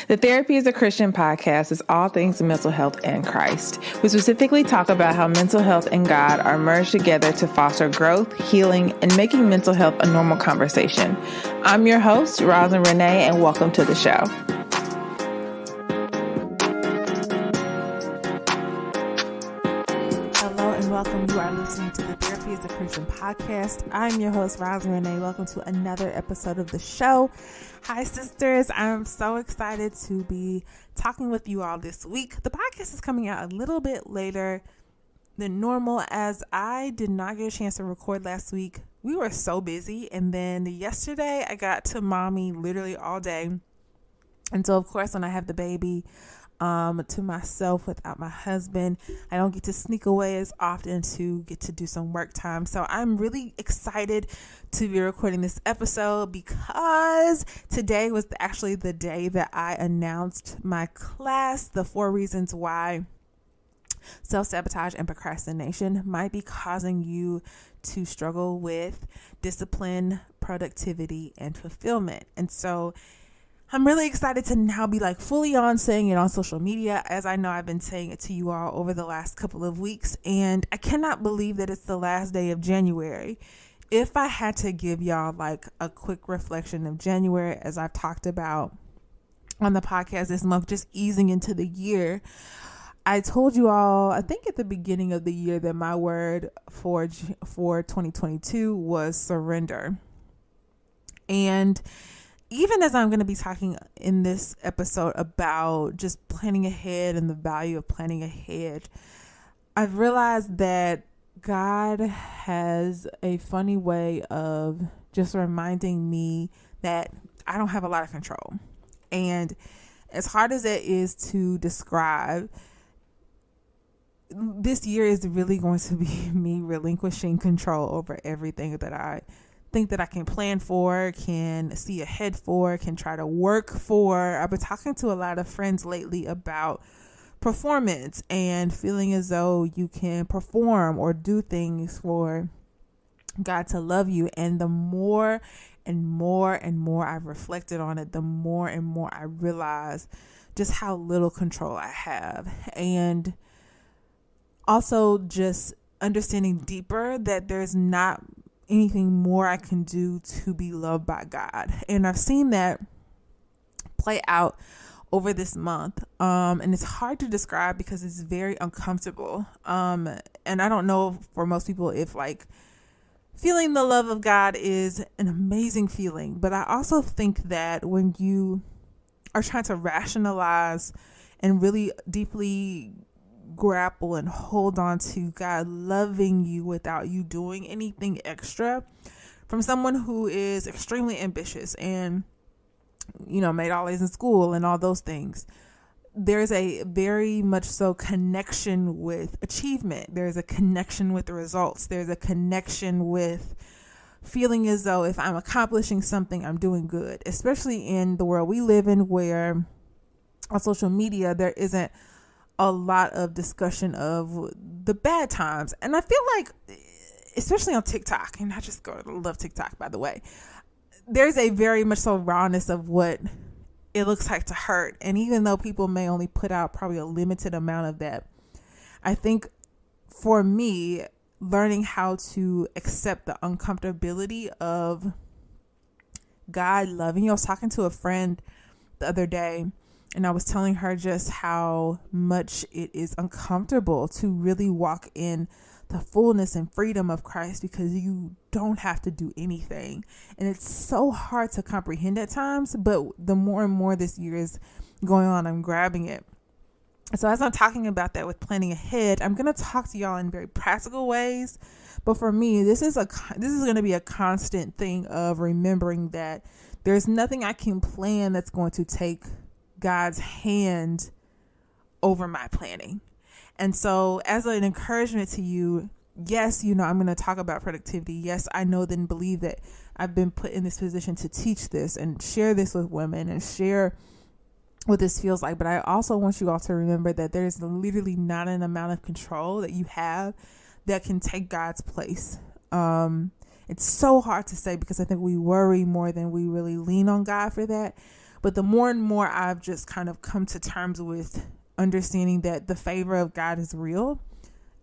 The Therapy is a Christian podcast is all things mental health and Christ. We specifically talk about how mental health and God are merged together to foster growth, healing, and making mental health a normal conversation. I'm your host, Roslyn Renee, and welcome to the show. Hello and welcome. You are listening to the Therapy is a Christian podcast. I'm your host, Roslyn Renee. Welcome to another episode of the show. Hi, sisters. I'm so excited to be talking with you all this week. The podcast is coming out a little bit later than normal as I did not get a chance to record last week. We were so busy. And then yesterday I got to mommy literally all day. And so, of course, when I have the baby to myself without my husband, I don't get to sneak away as often to get to do some work time. So I'm really excited to be recording this episode because today was actually the day that I announced my class, the 4 reasons why self-sabotage and procrastination might be causing you to struggle with discipline, productivity, and fulfillment. And so I'm really excited to now be fully on saying it on social media, as I know I've been saying it to you all over the last couple of weeks. And I cannot believe that it's the last day of January. If I had to give y'all a quick reflection of January, as I've talked about on the podcast this month, just easing into the year, I told you all, I think at the beginning of the year, that my word for 2022 was surrender. And even as I'm going to be talking in this episode about just planning ahead and the value of planning ahead, I've realized that God has a funny way of just reminding me that I don't have a lot of control. And as hard as it is to describe, this year is really going to be me relinquishing control over everything that I think that I can plan for, can see ahead for, can try to work for. I've been talking to a lot of friends lately about performance and feeling as though you can perform or do things for God to love you. And the more and more and more I've reflected on it, the more and more I realize just how little control I have. And also just understanding deeper that there's not anything more I can do to be loved by God. And I've seen that play out over this month. And it's hard to describe because it's very uncomfortable. And I don't know for most people if feeling the love of God is an amazing feeling. But I also think that when you are trying to rationalize and really deeply grapple and hold on to God loving you without you doing anything extra, from someone who is extremely ambitious and made all A's in school and all those things, there's a very much so connection with achievement. There's a connection with the results. There's a connection with feeling as though if I'm accomplishing something, I'm doing good, especially in the world we live in, where on social media there isn't a lot of discussion of the bad times. And I feel like, especially on TikTok, and I just love TikTok, by the way, there's a very much so rawness of what it looks like to hurt. And even though people may only put out probably a limited amount of that, I think for me, learning how to accept the uncomfortability of God loving you. I was talking to a friend the other day, and I was telling her just how much it is uncomfortable to really walk in the fullness and freedom of Christ because you don't have to do anything. And it's so hard to comprehend at times, but the more and more this year is going on, I'm grabbing it. So as I'm talking about that with planning ahead, I'm going to talk to y'all in very practical ways. But for me, this is going to be a constant thing of remembering that there's nothing I can plan that's going to take God's hand over my planning. And so as an encouragement to you, yes, I'm going to talk about productivity. Yes, I know and believe that I've been put in this position to teach this and share this with women and share what this feels like. But I also want you all to remember that there's literally not an amount of control that you have that can take God's place. It's so hard to say because I think we worry more than we really lean on God for that. But the more and more I've just kind of come to terms with understanding that the favor of God is real,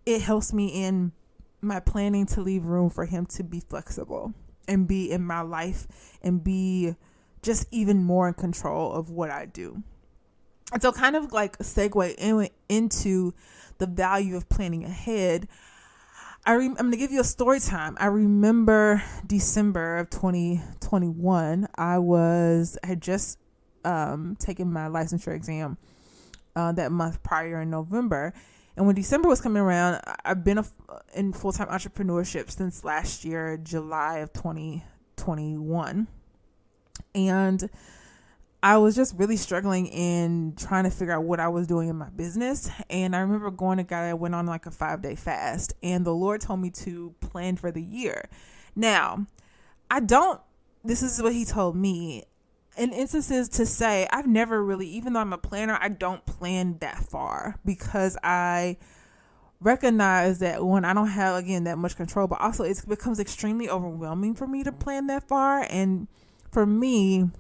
it helps me in my planning to leave room for him to be flexible and be in my life and be just even more in control of what I do. And so kind of like a segue into the value of planning ahead, I'm going to give you a story time. I remember December of 2021, I had just taken my licensure exam that month prior in November. And when December was coming around, I've been in full-time entrepreneurship since last year, July of 2021. And I was just really struggling in trying to figure out what I was doing in my business. And I remember going to God, I went on like a 5-day fast, and the Lord told me to plan for the year. Now, this is what he told me. In instances to say, I've never really, even though I'm a planner, I don't plan that far because I recognize that when I don't have, again, that much control, but also it becomes extremely overwhelming for me to plan that far. And for me,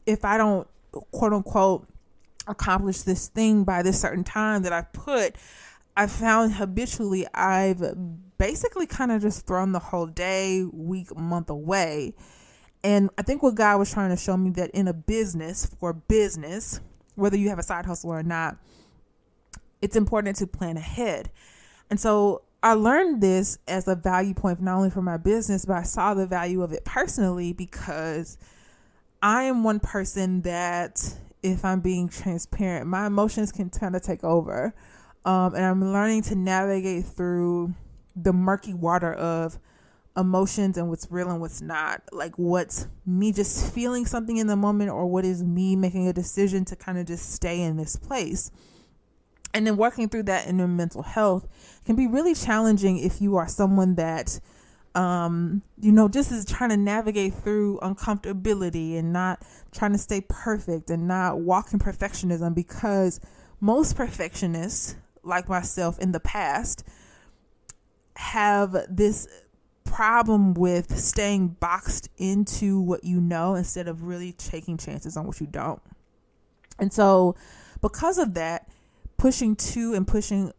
if I don't, quote unquote, accomplish this thing by this certain time that I found habitually I've basically kind of just thrown the whole day, week, month away. And I think what God was trying to show me that in a business, for business, whether you have a side hustle or not, it's important to plan ahead. And so I learned this as a value point, not only for my business, but I saw the value of it personally because I am one person that, if I'm being transparent, my emotions can kind of take over. And I'm learning to navigate through the murky water of emotions and what's real and what's not. Like what's me just feeling something in the moment, or what is me making a decision to kind of just stay in this place. And then working through that in your mental health can be really challenging if you are someone that just is trying to navigate through uncomfortability and not trying to stay perfect and not walk in perfectionism, because most perfectionists, like myself in the past, have this problem with staying boxed into what you know instead of really taking chances on what you don't. And so because of that, pushing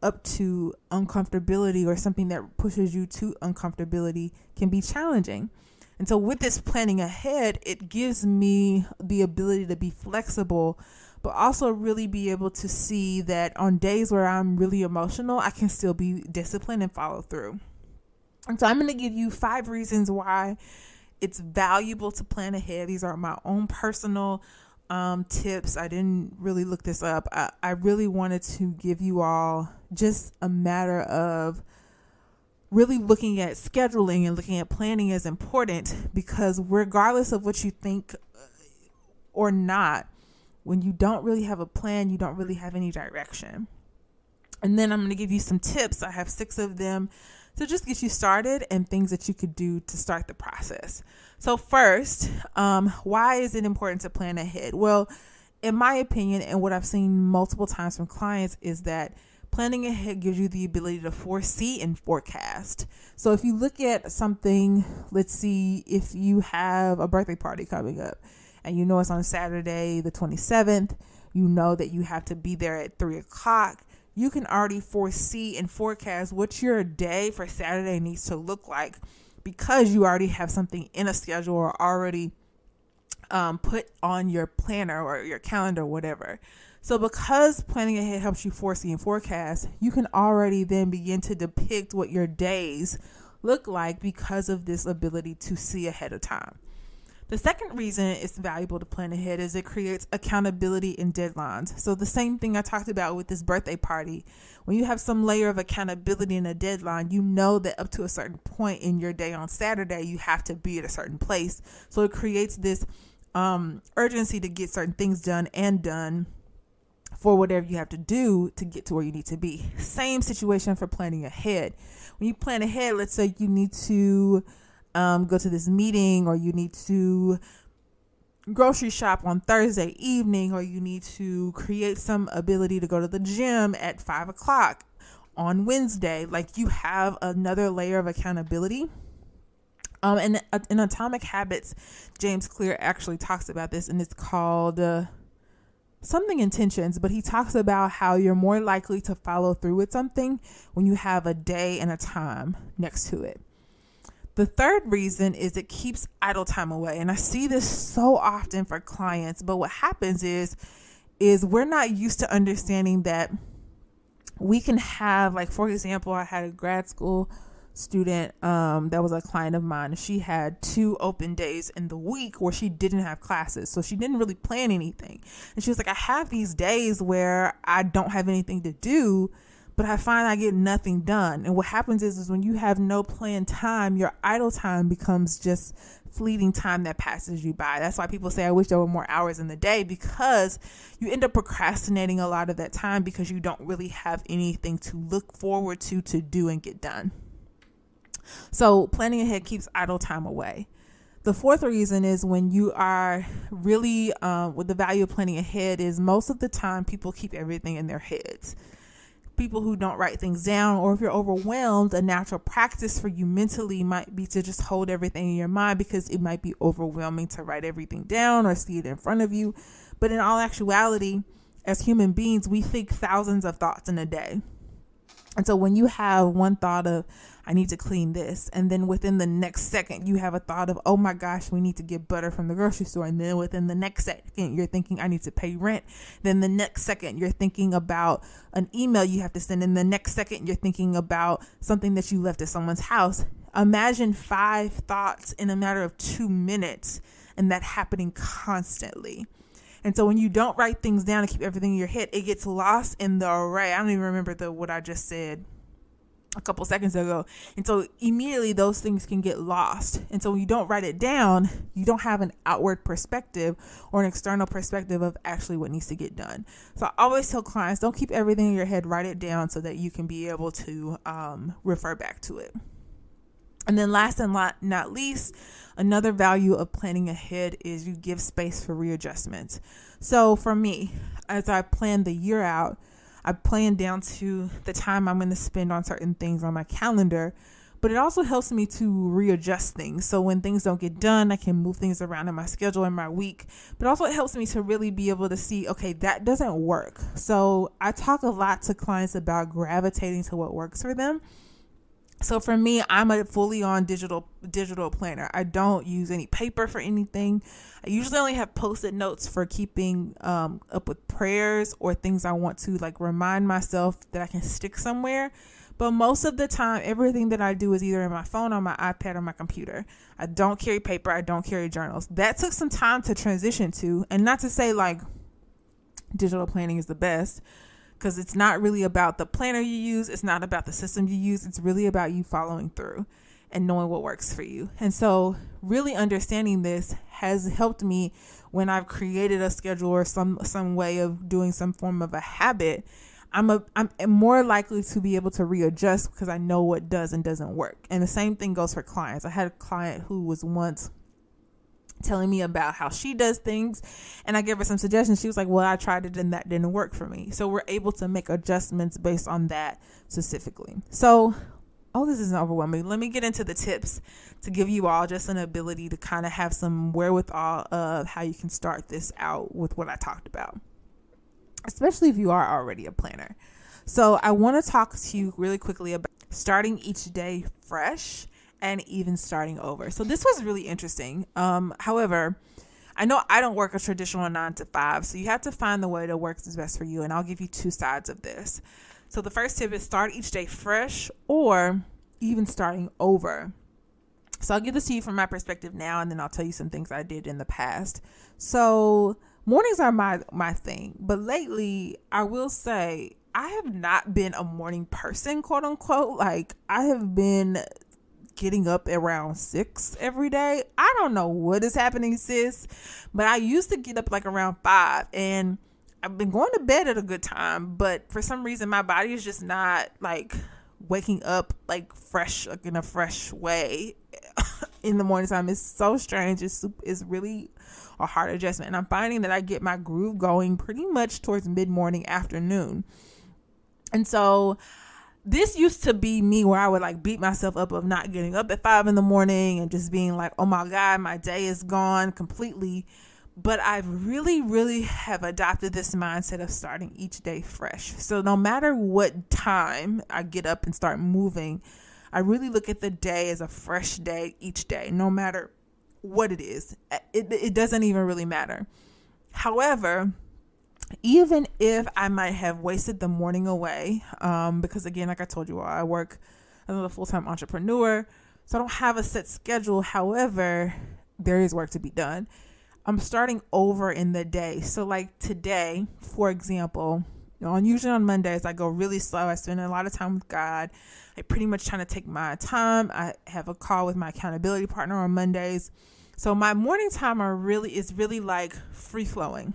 up to uncomfortability, or something that pushes you to uncomfortability, can be challenging. And so with this planning ahead, it gives me the ability to be flexible, but also really be able to see that on days where I'm really emotional, I can still be disciplined and follow through. And so I'm going to give you 5 reasons why it's valuable to plan ahead. These are my own personal tips. I didn't really look this up. I really wanted to give you all just a matter of really looking at scheduling and looking at planning as important, because regardless of what you think or not, when you don't really have a plan, you don't really have any direction. And then I'm going to give you some tips. I have 6 of them to just get you started, and things that you could do to start the process. So first, why is it important to plan ahead? Well, in my opinion, and what I've seen multiple times from clients, is that planning ahead gives you the ability to foresee and forecast. So if you look at something, let's see, if you have a birthday party coming up and you know it's on Saturday the 27th, you know that you have to be there at 3:00. You can already foresee and forecast what your day for Saturday needs to look like, because you already have something in a schedule or already put on your planner or your calendar, whatever. So because planning ahead helps you foresee and forecast, you can already then begin to depict what your days look like because of this ability to see ahead of time. The second reason it's valuable to plan ahead is it creates accountability and deadlines. So the same thing I talked about with this birthday party, when you have some layer of accountability and a deadline, you know that up to a certain point in your day on Saturday, you have to be at a certain place. So it creates this urgency to get certain things done for whatever you have to do to get to where you need to be. Same situation for planning ahead. When you plan ahead, let's say you need to go to this meeting, or you need to grocery shop on Thursday evening, or you need to create some ability to go to the gym at 5:00 on Wednesday. Like, you have another layer of accountability. And in Atomic Habits, James Clear actually talks about this, and it's called something intentions, but he talks about how you're more likely to follow through with something when you have a day and a time next to it. The third reason is it keeps idle time away. And I see this so often for clients, but what happens is we're not used to understanding that we can have, like, for example, I had a grad school student that was a client of mine. She had 2 open days in the week where she didn't have classes, so she didn't really plan anything. And she was like, I have these days where I don't have anything to do, but I find I get nothing done. And what happens is when you have no planned time, your idle time becomes just fleeting time that passes you by. That's why people say, I wish there were more hours in the day, because you end up procrastinating a lot of that time because you don't really have anything to look forward to do and get done. So planning ahead keeps idle time away. The fourth reason is when you are really with the value of planning ahead is most of the time people keep everything in their heads. People who don't write things down, or if you're overwhelmed, a natural practice for you mentally might be to just hold everything in your mind, because it might be overwhelming to write everything down or see it in front of you. But in all actuality, as human beings, we think thousands of thoughts in a day. And so when you have one thought of, I need to clean this, and then within the next second you have a thought of, oh my gosh, we need to get butter from the grocery store, and then within the next second you're thinking, I need to pay rent, then the next second you're thinking about an email you have to send, and the next second you're thinking about something that you left at someone's house. Imagine 5 thoughts in a matter of 2 minutes, and that happening constantly. And so when you don't write things down and keep everything in your head, it gets lost in the array. I don't even remember what I just said a couple seconds ago. And so immediately those things can get lost. And so when you don't write it down, you don't have an outward perspective or an external perspective of actually what needs to get done. So I always tell clients, don't keep everything in your head, write it down so that you can be able to refer back to it. And then last and not least, another value of planning ahead is you give space for readjustments. So for me, as I plan the year out, I plan down to the time I'm going to spend on certain things on my calendar, but it also helps me to readjust things. So when things don't get done, I can move things around in my schedule in my week, but also it helps me to really be able to see, okay, that doesn't work. So I talk a lot to clients about gravitating to what works for them. So for me, I'm a fully on digital planner. I don't use any paper for anything. I usually only have Post-it notes for keeping up with prayers or things I want to like remind myself that I can stick somewhere. But most of the time, everything that I do is either in my phone, on my iPad, or my computer. I don't carry paper. I don't carry journals. That took some time to transition to, and not to say like digital planning is the best, because it's not really about the planner you use. It's not about the system you use. It's really about you following through and knowing what works for you. And so really understanding this has helped me when I've created a schedule or some way of doing some form of a habit. I'm more likely to be able to readjust because I know what does and doesn't work. And the same thing goes for clients. I had a client who was once telling me about how she does things, and I gave her some suggestions. She was like, well, I tried it and that didn't work for me. So we're able to make adjustments based on that specifically. So this isn't overwhelming. Let me get into the tips to give you all just an ability to kind of have some wherewithal of how you can start this out with what I talked about, especially if you are already a planner. So I want to talk to you really quickly about starting each day fresh and even starting over. So this was really interesting. However, I know I don't work a traditional 9 to 5, so you have to find the way that works is best for you. And I'll give you 2 sides of this. So the first tip is start each day fresh or even starting over. So I'll give this to you from my perspective now, and then I'll tell you some things I did in the past. So mornings are my thing, but lately I will say I have not been a morning person, quote unquote. Like I have been getting up around 6 every day. I don't know what is happening, sis, but I used to get up like around 5, and I've been going to bed at a good time, but for some reason my body is just not like waking up like fresh, like in a fresh way in the morning time. It's so strange. It's really a hard adjustment, and I'm finding that I get my groove going pretty much towards mid-morning, afternoon. And so this used to be me where I would like beat myself up of not getting up at 5 a.m. and just being like, oh my God, my day is gone completely. But I really have adopted this mindset of starting each day fresh. So no matter what time I get up and start moving, I really look at the day as a fresh day each day, no matter what it is. It doesn't even really matter. However, even if I might have wasted the morning away, because again, like I told you all, I work as a full-time entrepreneur, so I don't have a set schedule. However, there is work to be done. I'm starting over in the day. So like today, for example, usually on Mondays, I go really slow. I spend a lot of time with God. I pretty much trying to take my time. I have a call with my accountability partner on Mondays. So my morning time is really like free flowing.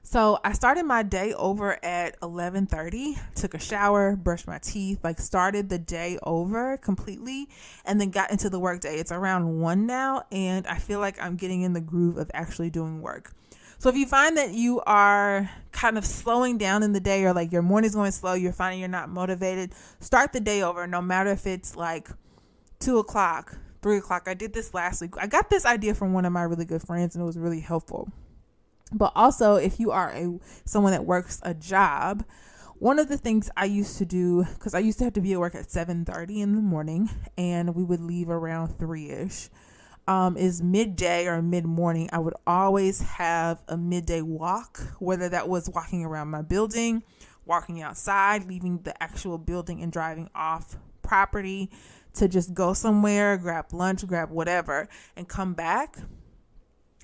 So I started my day over at 11:30, took a shower, brushed my teeth, like started the day over completely, and then got into the work day. It's around 1 now, and I feel like I'm getting in the groove of actually doing work. So if you find that you are kind of slowing down in the day, or like your morning's going slow, you're finding you're not motivated, start the day over, no matter if it's like 2 o'clock, 3 o'clock. I did this last week. I got this idea from one of my really good friends, and it was really helpful. But also, if you are someone that works a job, one of the things I used to do, because I used to have to be at work at 7:30 in the morning, and we would leave around 3-ish, is midday or mid-morning. I would always have a midday walk, whether that was walking around my building, walking outside, leaving the actual building and driving off property to just go somewhere, grab lunch, grab whatever, and come back.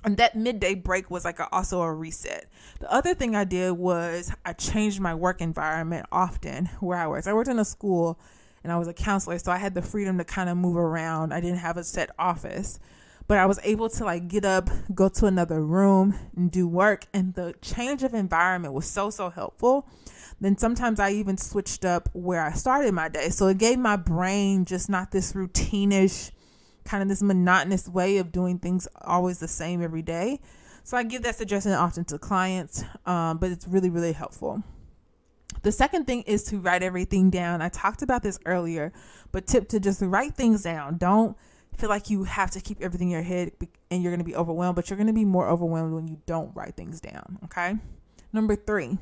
And that midday break was like also a reset. The other thing I did was I changed my work environment often where I worked. I worked in a school and I was a counselor, so I had the freedom to kind of move around. I didn't have a set office, but I was able to like get up, go to another room and do work. And the change of environment was so helpful. Then sometimes I even switched up where I started my day. So it gave my brain just not this routine-ish, kind of this monotonous way of doing things always the same every day. So I give that suggestion often to clients, but it's really helpful. The second thing is to write everything down. I talked about this earlier, but tip to just write things down. Don't feel like you have to keep everything in your head and you're going to be overwhelmed, but you're going to be more overwhelmed when you don't write things down. Okay. Number 3,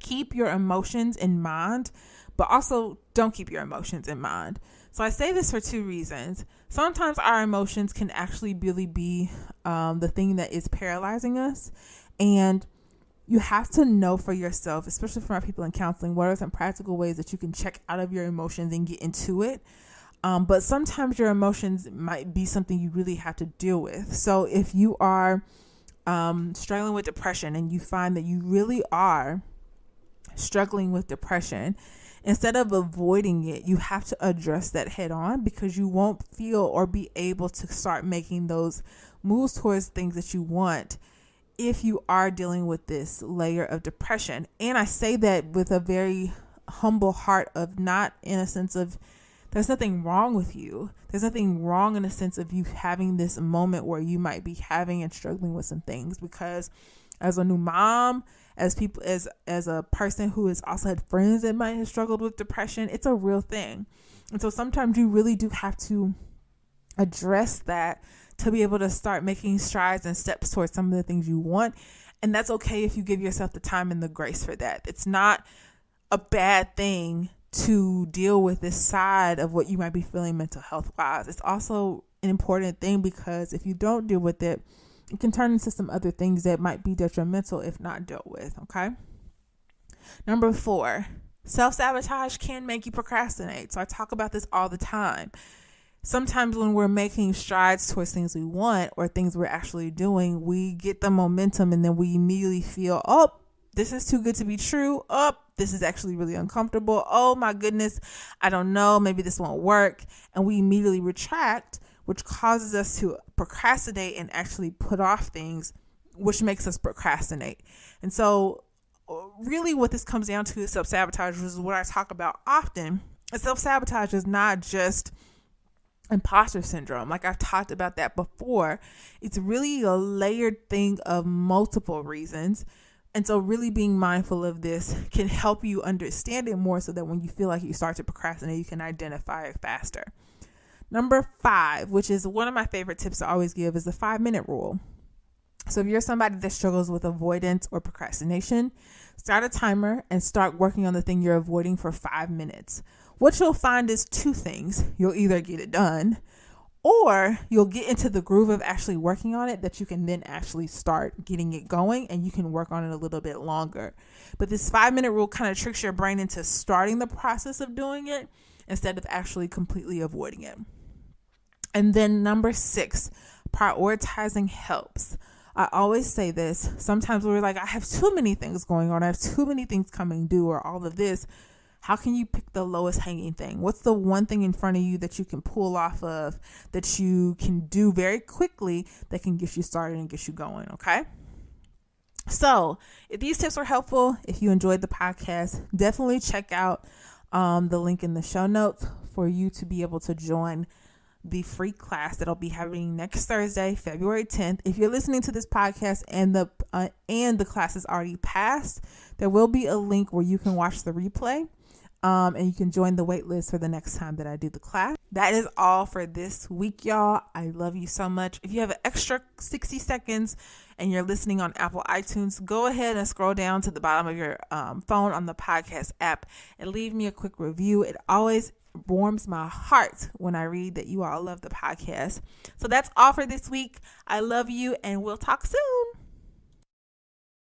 keep your emotions in mind, but also don't keep your emotions in mind. So I say this for 2 reasons. Sometimes our emotions can actually really be the thing that is paralyzing us. And you have to know for yourself, especially for our people in counseling, what are some practical ways that you can check out of your emotions and get into it. But sometimes your emotions might be something you really have to deal with. So if you are struggling with depression and you find that you really are struggling with depression, instead of avoiding it, you have to address that head on, because you won't feel or be able to start making those moves towards things that you want if you are dealing with this layer of depression. And I say that with a very humble heart, of not in a sense of there's nothing wrong with you. There's nothing wrong in the sense of you having this moment where you might be having and struggling with some things, because as a new mom, as a person who has also had friends that might have struggled with depression, it's a real thing. And so sometimes you really do have to address that to be able to start making strides and steps towards some of the things you want. And that's okay if you give yourself the time and the grace for that. It's not a bad thing to deal with this side of what you might be feeling mental health wise. It's also an important thing, because if you don't deal with it, it can turn into some other things that might be detrimental if not dealt with. Okay. Number 4, self-sabotage can make you procrastinate. So I talk about this all the time. Sometimes when we're making strides towards things we want or things we're actually doing, we get the momentum and then we immediately feel, oh, this is too good to be true. Oh, this is actually really uncomfortable. Oh my goodness, I don't know. Maybe this won't work. And we immediately retract, which causes us to procrastinate and actually put off things, which makes us procrastinate. And so really what this comes down to is self-sabotage, which is what I talk about often. And self-sabotage is not just imposter syndrome. Like I've talked about that before. It's really a layered thing of multiple reasons. And so really being mindful of this can help you understand it more so that when you feel like you start to procrastinate, you can identify it faster. Number 5, which is one of my favorite tips to always give, is the 5-minute rule. So if you're somebody that struggles with avoidance or procrastination, start a timer and start working on the thing you're avoiding for 5 minutes. What you'll find is 2 things. You'll either get it done, or you'll get into the groove of actually working on it that you can then actually start getting it going, and you can work on it a little bit longer. But this 5-minute rule kind of tricks your brain into starting the process of doing it instead of actually completely avoiding it. And then number 6, prioritizing helps. I always say this. Sometimes we're like, I have too many things going on. I have too many things coming due, or all of this. How can you pick the lowest hanging thing? What's the one thing in front of you that you can pull off of, that you can do very quickly, that can get you started and get you going? Okay. So if these tips were helpful, if you enjoyed the podcast, definitely check out the link in the show notes for you to be able to join the free class that I'll be having next Thursday, February 10th. If you're listening to this podcast and the class is already passed, there will be a link where you can watch the replay, and you can join the wait list for the next time that I do the class. That is all for this week, y'all. I love you so much. If you have an extra 60 seconds and you're listening on Apple iTunes, go ahead and scroll down to the bottom of your phone on the podcast app and leave me a quick review. It always warms my heart when I read that you all love the podcast. So that's all for this week. I love you, and we'll talk soon.